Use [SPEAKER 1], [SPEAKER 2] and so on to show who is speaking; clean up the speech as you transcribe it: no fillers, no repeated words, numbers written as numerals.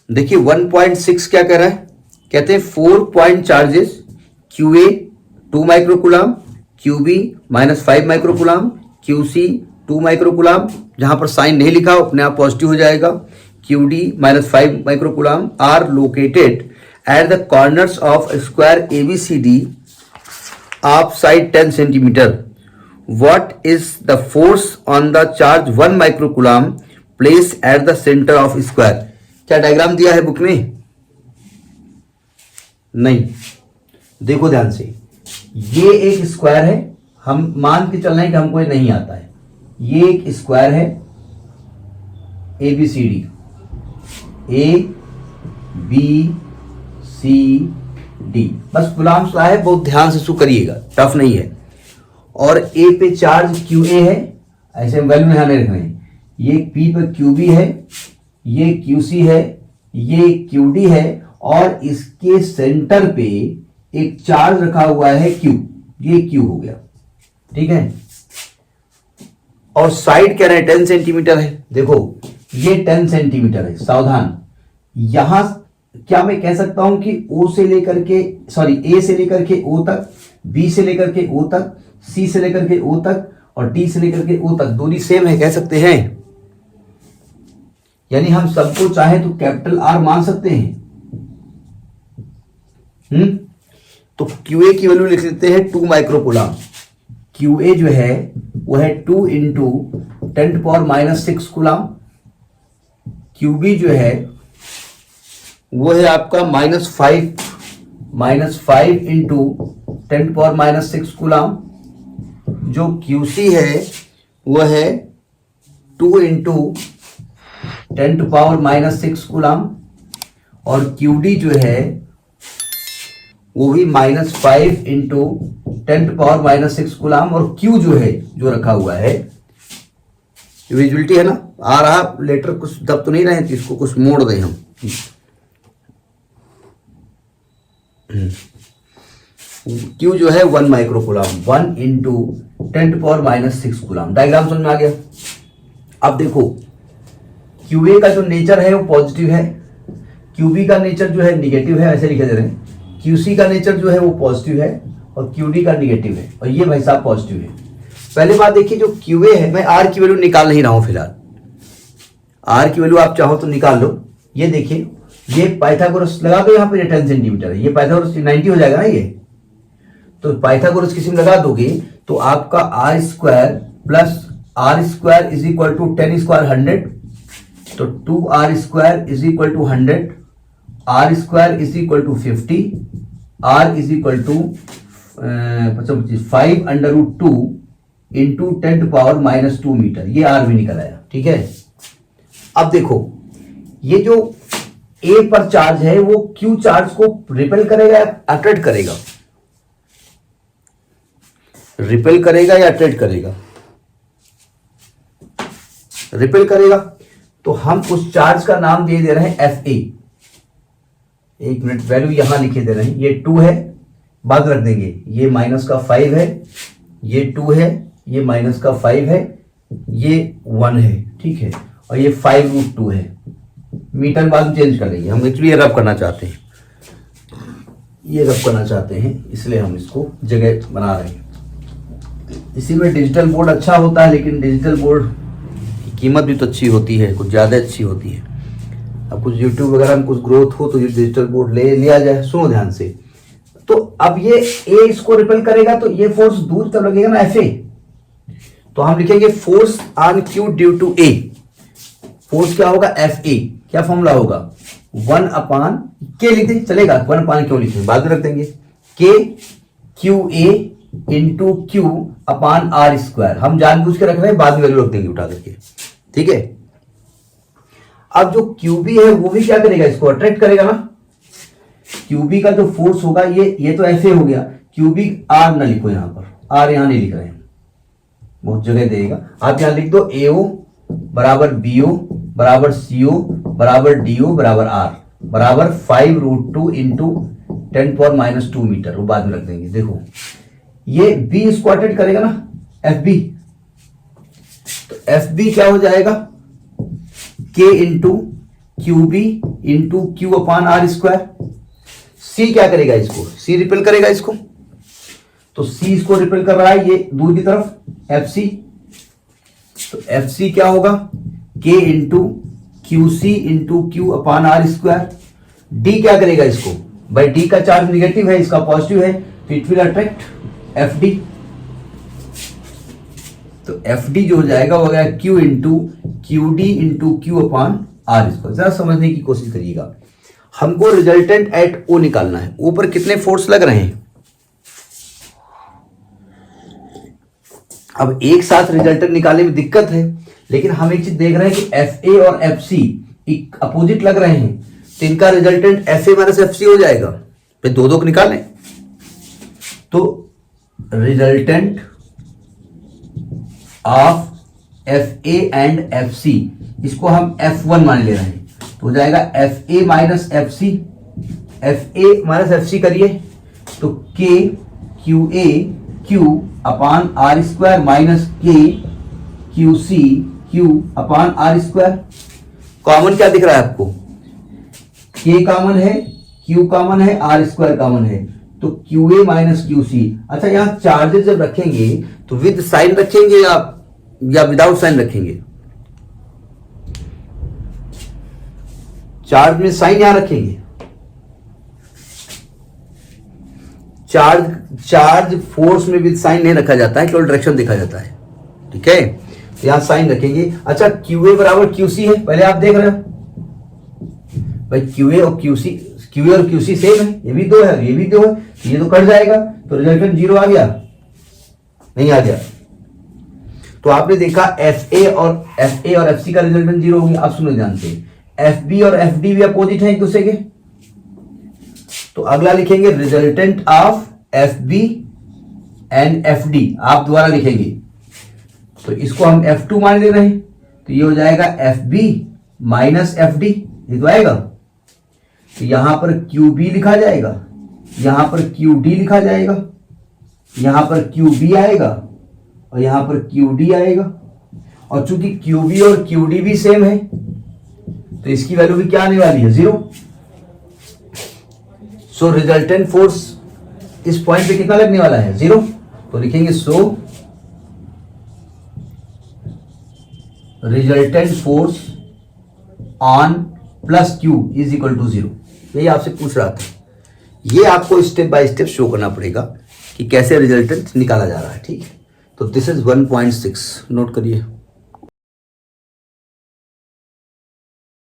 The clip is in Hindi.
[SPEAKER 1] देखिए 1.6 क्या कह रहा है, कहते हैं 4 point charges Q A 2 microcoulomb, Q B -5 microcoulomb, Q C 2 microcoulomb, जहां पर साइन नहीं लिखा अपने आप पॉजिटिव हो जाएगा, Q D -5 microcoulomb are located at the corners of square ABCD of side 10 centimetre. What is the force on the charge 1 microcoulomb placed at the center of square? क्या डायग्राम दिया है बुक में? नहीं. देखो ध्यान से, ये एक स्क्वायर है, हम मान के चल रहे हैं कि हमको ये नहीं आता है. ये एक स्क्वायर है ABCD, ABCD, बस कुलाम्स का है, बहुत ध्यान से इसको करिएगा, टफ नहीं है. और ए पे चार्ज क्यू ए है, ऐसे वैल्यू ध्यान रखना है. ये पी पे क्यू बी है, ये क्यू सी है, ये क्यू डी है, और इसके सेंटर पे एक चार्ज रखा हुआ है क्यू, ये क्यू हो गया. ठीक है. और साइड क्या है 10 सेंटीमीटर है. देखो ये 10 सेंटीमीटर है, सावधान. यहां क्या मैं कह सकता हूं कि ओ से लेकर के ए से लेकर के ओ तक, बी से लेकर के ओ तक, सी से लेकर के ओ तक और डी से लेकर के ओ तक दूरी सेम है, कह सकते हैं. यानी हम सबको चाहे तो कैपिटल आर मान सकते हैं. तो क्यू ए की वैल्यू लिख लेते हैं 2 माइक्रोकुलाम. क्यू ए जो है वो है 2 इंटू 10⁻⁻6 कुलाम. क्यू बी जो है वो है आपका -5 इंटू 10⁻⁻6 कुलाम. जो QC है वो है 2 इंटू 10⁻⁻6 कुलाम. और QD जो है वो भी -5 इंटू 10⁻�6 कुलाम. और Q जो है, जो रखा हुआ है, विजुअलिटी है ना, आ रहा लेटर कुछ दब तो नहीं रहे, तो इसको कुछ मोड़ दें हम. Q जो है 1 माइक्रोकुलाम, 1 इंटू 10⁻⁻6 कुलाम. डायग्राम समझ में आ गया. अब देखो QA का जो नेचर है वो पॉजिटिव है, QB का नेचर जो है निगेटिव है, ऐसे लिखे दे रहे हैं. QC का नेचर जो है वो पॉजिटिव है और QD का निगेटिव है, और ये भाई साहब पॉजिटिव है. पहले बात देखिए, जो QA है, मैं R की वैल्यू निकाल नहीं रहा हूं फिलहाल. R की वैल्यू आप चाहो तो निकाल लो. ये देखिए, ये पाइथागोरस लगा दो, यहाँ पे 10 सेंटीमीटर है, ये पाइथागोरस 90 हो जाएगा ना. ये तो पाइथागोरस किसी में लगा दोगे तो आपका R square plus R square is equal to 10 square 100. तो 2r square is equal to 100, R square is equal to 50, r is equal to 5√2 into 10⁻⁻2 metre. ये r भी निकल आया. ठीक है. अब देखो, ये जो A पर चार्ज है वो Q चार्ज को रिपेल करेगा या अट्रैक्ट करेगा? रिपेल करेगा या अट्रैक्ट करेगा? रिपेल करेगा. तो हम उस चार्ज का नाम दे दे रहे हैं FA. एक मिनट, वैल्यू यहां लिखे दे रहे हैं. ये 2 है, बाद रख देंगे. ये -5 है, ये 2 है, ये -5 है, ये 1 है. ठीक है. और ये 5√2 है. मीटर बाद में चेंज कर लेंगे. हम एक्चुअली ये रब करना चाहते हैं, ये रब करना चाहते हैं, इसलिए हम इसको जगह बना रहे हैं. इसी में डिजिटल बोर्ड अच्छा होता है, लेकिन डिजिटल बोर्ड की कीमत भी तो अच्छी होती है, कुछ ज़्यादा अच्छी होती है. अब कुछ यूट्यूब वगैरह में कुछ ग्रोथ हो तो ये डिजिटल बोर्ड ले लिया जाए. सुनो ध्यान से. तो अब ये ए इसको रिपेल करेगा तो ये फोर्स दूर तब लगेगा ना, FA. तो हम लिखेंगे force on Q due to A. Force क्या होगा? FA. क्या फॉर्मूला होगा? 1/K लिख दें, चलेगा. 1/K क्यों लिखेंगे, बाद में रख देंगे. K QA into Q/R square. हम जानबूझ के रख रहे हैं, बाद में वैल्यू रख देंगे उठा करके. ठीक है. अब जो QB है वो भी क्या करेगा? इसको अट्रैक्ट करेगा ना. QB का जो फोर्स होगा, ये तो ऐसे हो गया. QB R ना लिखो यहां पर, R यहां नहीं लिख रहे हैं, बहुत जगह देगा. आप यहां लिख दो AO बराबर BO बराबर CO बराबर DO बराबर R बराबर 5√2 इंटू 10⁻⁻2 मीटर. वो बाद में रख देंगे. देखो ये B इसको अट्रैक्ट करेगा ना, FB. तो FB क्या हो जाएगा? K into Q B into Q upon R square. C क्या करेगा इसको, सी रिपेल करेगा इसको, तो सी इसको रिपेल कर रहा है ये दूर की तरफ एफ सी, तो एफ सी क्या होगा K into Q C into Q upon R square. D क्या करेगा इसको, भाई डी का चार्ज निगेटिव है, इसका पॉजिटिव है, तो it will attract F D. तो एफ डी जो हो जाएगा वो गया Q into Q D into Q upon R square. जरा समझने की कोशिश करिएगा, हमको रिजल्टेंट एट ओ निकालना है। ऊपर कितने फोर्स लग रहे हैं, अब एक साथ रिजल्टेंट निकालने में दिक्कत है, लेकिन हम एक चीज देख रहे हैं कि एफ ए और एफ सी अपोजिट लग रहे हैं, तो इनका resultant F A minus F C हो जाएगा। फिर दो को निकालें, तो resultant of F A and F C इसको हम F1 मान ले रहे हैं, तो हो जाएगा F A minus F C, F A minus F C करिए तो K Q A Q upon R square minus K Q C Q upon R square. Common क्या दिख रहा है आपको, के कॉमन है, क्यू कॉमन है, आर स्क्वायर कॉमन है, तो Q A minus Q C. अच्छा यहां चार्जेस जब रखेंगे तो विद साइन रखेंगे या विदाउट साइन रखेंगे, चार्ज में साइन यहां रखेंगे, चार्ज फोर्स में विद साइन नहीं रखा जाता है, केवल डायरेक्शन देखा जाता है, ठीक है, तो यहां साइन रखेंगे। अच्छा क्यू ए बराबर क्यू सी है, पहले आप देख रहे हो भाई क्यू ए और क्यू सी, क्यू ए और क्यू सी सेम है, ये भी दो है ये भी दो है, तो ये तो कट जाएगा, तो रिजल्टेंट 0 आ गया, नहीं आ गया। तो आपने देखा एफ ए और एफ सी का रिजल्टेंट 0 हो गया। अब सुनो ध्यान से, एफ बी और एफ डी भी अपोजिट है एक दूसरे के, तो अगला लिखेंगे resultant of F B and F D, आप द्वारा लिखेंगे, तो इसको हम F2 मान ले रहे हैं, तो ये हो जाएगा F B minus F D, ये तो आएगा, तो यहां पर क्यू बी लिखा जाएगा, यहां पर क्यू डी लिखा जाएगा, यहां पर क्यू बी आएगा और यहां पर क्यू डी आएगा, और चूंकि क्यू बी और क्यू डी भी सेम है तो इसकी वैल्यू भी क्या आने वाली है 0। सो रिजल्टेंट फोर्स इस पॉइंट पे कितना लगने वाला है 0, तो लिखेंगे so resultant force on plus Q is equal to 0। यही आपसे पूछ रहा था, ये आपको स्टेप बाय स्टेप शो करना पड़ेगा कि कैसे रिजल्टेंट निकाला जा रहा है, ठीक है। तो दिस इज 1.6, नोट करिए।